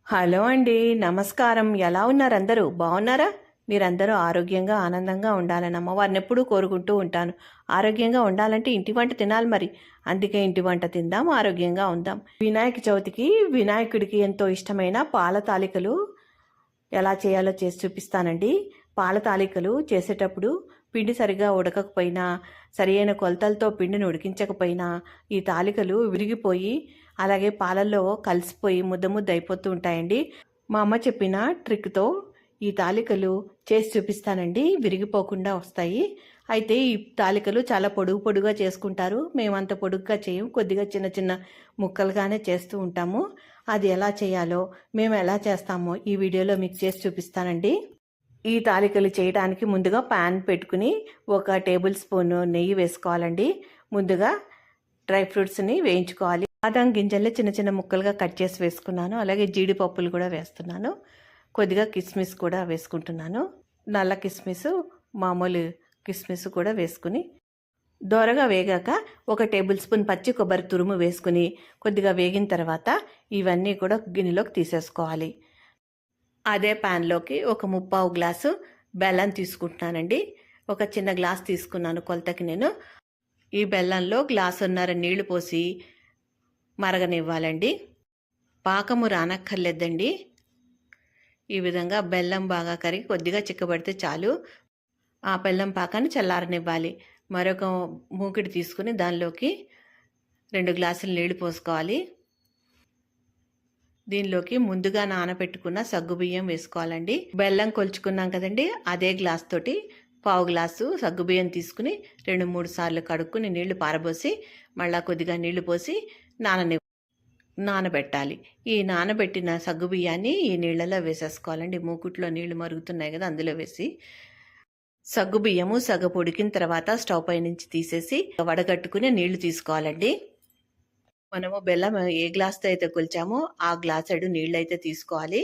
Hello అండి, నమస్కారం. ఎలా ఉన్నారు? అందరూ బాగున్నారా? మీరందరూ ఆరోగ్యంగా ఆనందంగా ఉండాలని అమ్మవారిని ఎప్పుడూ కోరుకుంటూ ఉంటాను. ఆరోగ్యంగా ఉండాలంటే ఇంటి వంట తినాలి మరి. అందుకే ఇంటి వంట తిందాం, ఆరోగ్యంగా ఉందాం. వినాయక చవితికి వినాయకుడికి ఎంతో ఇష్టమైన పాల తాలికలు ఎలా చేయాలో చేసి చూపిస్తానండి. పాల తాలికలు చేసేటప్పుడు పిండి సరిగా ఉడకకపోయినా, సరి అయిన కొలతలతో పిండిని ఉడికించకపోయినా ఈ తాలికలు విరిగిపోయి అలాగే పాలల్లో కలిసిపోయి ముద్ద ముద్ద అయిపోతూ ఉంటాయండి. మా అమ్మ చెప్పిన ట్రిక్తో ఈ తాలికలు చేసి చూపిస్తానండి. విరిగిపోకుండా వస్తాయి. అయితే ఈ తాలికలు చాలా పొడుగు పొడుగుగా చేసుకుంటారు. మేమంత పొడుగ్గా చేయం, కొద్దిగా చిన్న చిన్న ముక్కలుగానే చేస్తూ ఉంటాము. అది ఎలా చేయాలో, మేము ఎలా చేస్తామో ఈ వీడియోలో మీకు చేసి చూపిస్తానండి. ఈ తాలికలు చేయడానికి ముందుగా ప్యాన్ పెట్టుకుని 1 టేబుల్ స్పూన్ నెయ్యి వేసుకోవాలండి. ముందుగా డ్రై ఫ్రూట్స్ని వేయించుకోవాలి. బాదం గింజల్ని చిన్న చిన్న ముక్కలుగా కట్ చేసి వేసుకున్నాను. అలాగే జీడిపప్పులు కూడా వేస్తున్నాను. కొద్దిగా కిస్మిస్ కూడా వేసుకుంటున్నాను. నల్ల కిస్మిస్, మామూలు కిస్మిస్ కూడా వేసుకుని దోరగా వేగాక 1 టేబుల్ స్పూన్ పచ్చి కొబ్బరి తురుము వేసుకుని కొద్దిగా వేగిన తర్వాత ఇవన్నీ కూడా గిన్నెలోకి తీసేసుకోవాలి. అదే ప్యాన్లోకి 1 గ్లాసు బెల్లం తీసుకుంటున్నానండి. ఒక చిన్న గ్లాస్ తీసుకున్నాను కొలతకి నేను. ఈ బెల్లంలో గ్లాసున్నర నీళ్లు పోసి మరగనివ్వాలండి. పాకము రానక్కర్లేదండి. ఈ విధంగా బెల్లం బాగా కరిగి కొద్దిగా చిక్కబడితే చాలు. ఆ బెల్లం పాకాన్ని చల్లారనివ్వాలి. మరొక మూకిడి తీసుకుని దానిలోకి 2 గ్లాసులు నీళ్లు పోసుకోవాలి. దీనిలోకి ముందుగా నానబెట్టుకున్న సగ్గుబియ్యం వేసుకోవాలండి. బెల్లం కొలుచుకున్నాం కదండి, అదే గ్లాస్ తోటి 1/2 గ్లాసు సగ్గుబియ్యం తీసుకుని 2-3 సార్లు కడుక్కుని నీళ్లు పారబోసి మళ్ళా కొద్దిగా నీళ్లు పోసి నానబెట్టాలి. ఈ నానబెట్టిన సగ్గుబియ్యాన్ని ఈ నీళ్ళలో వేసేసుకోవాలండి. మూకుట్లో నీళ్లు మరుగుతున్నాయి కదా, అందులో వేసి సగ్గుబియ్యము సగపు ఉడికిన తర్వాత స్టవ్ పై నుంచి తీసేసి వడగట్టుకుని నీళ్లు తీసుకోవాలండి. మనము బెల్లం ఏ గ్లాస్తో అయితే కొలిచామో ఆ గ్లాసెడు నీళ్ళు అయితే తీసుకోవాలి.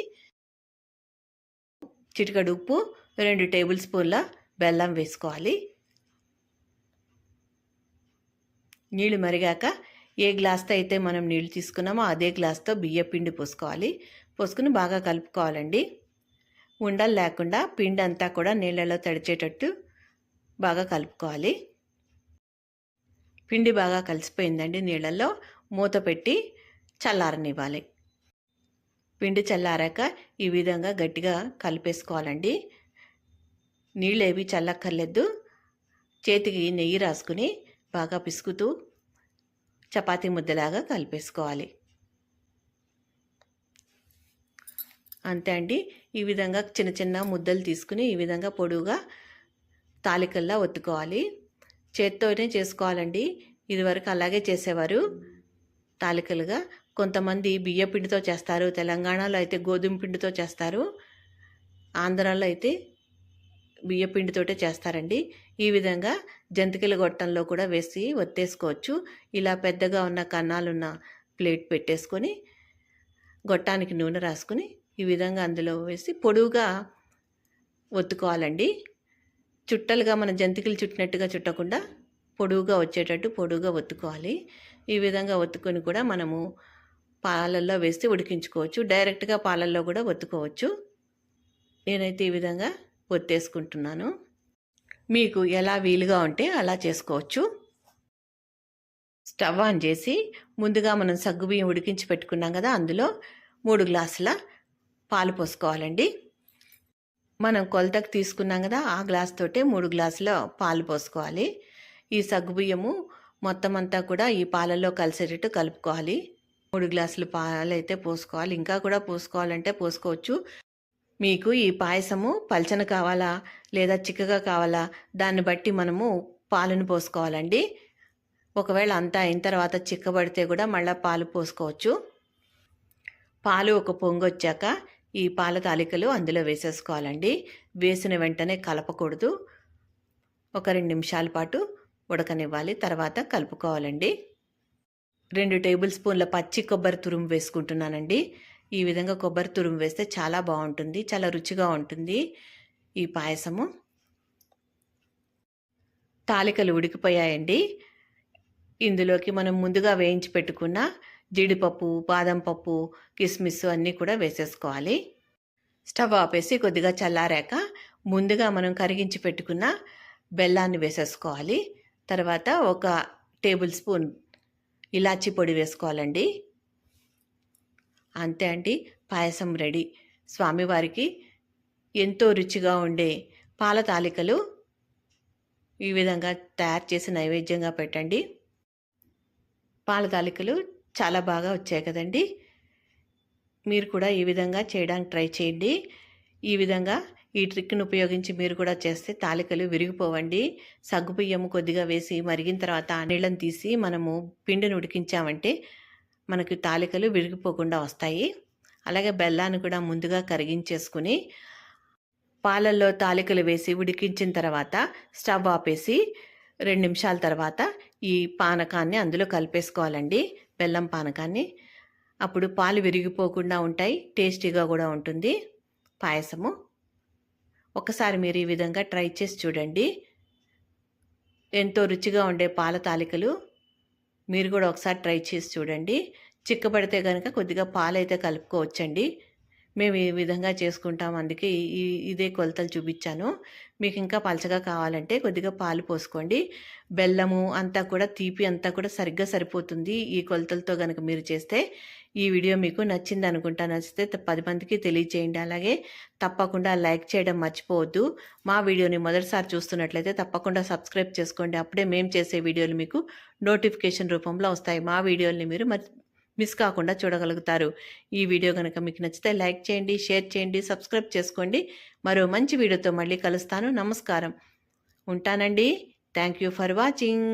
చిటికెడు ఉప్పు, 2 టేబుల్ స్పూన్ల బెల్లం వేసుకోవాలి. నీళ్లు మరిగాక ఏ గ్లాస్తో అయితే మనం నీళ్లు తీసుకున్నామో అదే గ్లాస్తో బియ్య పిండి పోసుకోవాలి. పోసుకుని బాగా కలుపుకోవాలండి. ఉండలు లేకుండా పిండి అంతా కూడా నీళ్ళలో తడిచేటట్టు బాగా కలుపుకోవాలి. పిండి బాగా కలిసిపోయిందండి. నీళ్ళల్లో మూత పెట్టి చల్లారనివ్వాలి. పిండి చల్లారాక ఈ విధంగా గట్టిగా కలిపేసుకోవాలండి. నీళ్ళు ఏవి చల్లక్కర్లేదు. చేతికి నెయ్యి రాసుకుని బాగా పిసుకుతూ చపాతీ ముద్దలాగా కలిపేసుకోవాలి. అంతే అండి. ఈ విధంగా చిన్న చిన్న ముద్దలు తీసుకుని ఈ విధంగా పొడువుగా తాలికల్లా ఒత్తుకోవాలి. చేత్తోనే చేసుకోవాలండి. ఇదివరకు అలాగే చేసేవారు తాలికలుగా. కొంతమంది బియ్య పిండితో చేస్తారు, తెలంగాణలో అయితే గోధుమ పిండితో చేస్తారు, ఆంధ్రాలో అయితే బియ్య పిండితోటే చేస్తారండి. ఈ విధంగా జంతికల గొట్టంలో కూడా వేసి ఒత్తేసుకోవచ్చు. ఇలా పెద్దగా ఉన్న కన్నాలున్న ప్లేట్ పెట్టేసుకొని గొట్టానికి నూనె రాసుకుని ఈ విధంగా అందులో వేసి పొడువుగా ఒత్తుకోవాలండి. చుట్టలుగా మన జంతికలు చుట్టినట్టుగా చుట్టకుండా పొడువుగా వచ్చేటట్టు పొడువుగా ఒత్తుకోవాలి. ఈ విధంగా ఒత్తుకొని కూడా మనము పాలల్లో వేసి ఉడికించుకోవచ్చు. డైరెక్ట్గా పాలల్లో కూడా ఒత్తుకోవచ్చు. నేనైతే ఈ విధంగా ఒత్తేసుకుంటున్నాను. మీకు ఎలా వీలుగా ఉంటే అలా చేసుకోవచ్చు. స్టవ్ ఆన్ చేసి ముందుగా మనం సగ్గుబియ్యం ఉడికించి పెట్టుకున్నాం కదా, అందులో 3 గ్లాసుల పాలు పోసుకోవాలండి. మనం కొలతకు తీసుకున్నాం కదా, ఆ గ్లాస్ తోటే 3 గ్లాసుల పాలు పోసుకోవాలి. ఈ సగ్గుబియ్యము మొత్తం అంతా కూడా ఈ పాలల్లో కలిసేటట్టు కలుపుకోవాలి. 3 గ్లాసులు పాలు అయితే పోసుకోవాలి. ఇంకా కూడా పోసుకోవాలంటే పోసుకోవచ్చు. మీకు ఈ పాయసము పల్చన కావాలా లేదా చిక్కగా కావాలా దాన్ని బట్టి మనము పాలను పోసుకోవాలండి. ఒకవేళ అంతా అయిన తర్వాత చిక్కబడితే కూడా మళ్ళీ పాలు పోసుకోవచ్చు. పాలు ఒక పొంగు వచ్చాక ఈ పాల తాలికలు అందులో వేసేసుకోవాలండి. వేసిన వెంటనే కలపకూడదు. ఒక 2 నిమిషాల పాటు ఉడకనివ్వాలి. తర్వాత కలుపుకోవాలండి. 2 టేబుల్ స్పూన్ల పచ్చి కొబ్బరి తురుము వేసుకుంటున్నానండి. ఈ విధంగా కొబ్బరి తురుము వేస్తే చాలా బాగుంటుంది, చాలా రుచిగా ఉంటుంది ఈ పాయసము. తాలికలు ఉడికిపోయాయండి. ఇందులోకి మనం ముందుగా వేయించి పెట్టుకున్న జీడిపప్పు, బాదం పప్పు, కిస్మిస్ అన్నీ కూడా వేసేసుకోవాలి. స్టవ్ ఆపేసి కొద్దిగా చల్లారాక ముందుగా మనం కరిగించి పెట్టుకున్న బెల్లాన్ని వేసేసుకోవాలి. తర్వాత ఒక టేబుల్ స్పూన్ ఇలాచీ పొడి వేసుకోవాలండి. అంతే అండి, పాయసం రెడీ. స్వామివారికి ఎంతో రుచిగా ఉండే పాల తాలికలు ఈ విధంగా తయారు చేసి నైవేద్యంగా పెట్టండి. పాల తాలికలు చాలా బాగా వచ్చాయి కదండి. మీరు కూడా ఈ విధంగా చేయడానికి ట్రై చేయండి. ఈ విధంగా ఈ ట్రిక్ను ఉపయోగించి మీరు కూడా చేస్తే తాలికలు విరిగిపోవండి. సగ్గుబియ్యము కొద్దిగా వేసి మరిగిన తర్వాత ఆ నీళ్ళని తీసి మనము పిండిని ఉడికించామంటే మనకి తాలికలు విరిగిపోకుండా వస్తాయి. అలాగే బెల్లాన్ని కూడా ముందుగా కరిగించేసుకుని పాలల్లో తాలికలు వేసి ఉడికించిన తర్వాత స్టవ్ ఆపేసి 2 నిమిషాల తర్వాత ఈ పానకాన్ని అందులో కలిపేసుకోవాలండి, బెల్లం పానకాన్ని. అప్పుడు పాలు విరిగిపోకుండా ఉంటాయి, టేస్టీగా కూడా ఉంటుంది పాయసము. ఒకసారి మీరు ఈ విధంగా ట్రై చేసి చూడండి. ఎంతో రుచిగా ఉండే పాల తాలికలు మీరు కూడా ఒకసారి ట్రై చేసి చూడండి. చిక్కబడితే కనుక కొద్దిగా పాలైతే కలుపుకోవచ్చండి. మేము ఈ విధంగా చేసుకుంటాం, అందుకే ఇదే కొలతలు చూపించాను. మీకు ఇంకా పలచగా కావాలంటే కొద్దిగా పాలు పోసుకోండి. బెల్లము అంతా కూడా తీపి అంతా కూడా సరిగ్గా సరిపోతుంది ఈ కొలతలతో కనుక మీరు చేస్తే. ఈ వీడియో మీకు నచ్చింది అనుకుంటా. నచ్చితే 10 మందికి తెలియచేయండి. అలాగే తప్పకుండా లైక్ చేయడం మర్చిపోవద్దు. మా వీడియోని మొదటిసారి చూస్తున్నట్లయితే తప్పకుండా సబ్స్క్రైబ్ చేసుకోండి. అప్పుడే మేము చేసే వీడియోలు మీకు నోటిఫికేషన్ రూపంలో వస్తాయి. మా వీడియోని మీరు మిస్ కాకుండా చూడగలుగుతారు. ఈ వీడియో కనుక మీకు నచ్చితే లైక్ చేయండి, షేర్ చేయండి, సబ్స్క్రైబ్ చేసుకోండి. మరో మంచి వీడియోతో మళ్ళీ కలుస్తాను. నమస్కారం. ఉంటానండి. Thank you for watching.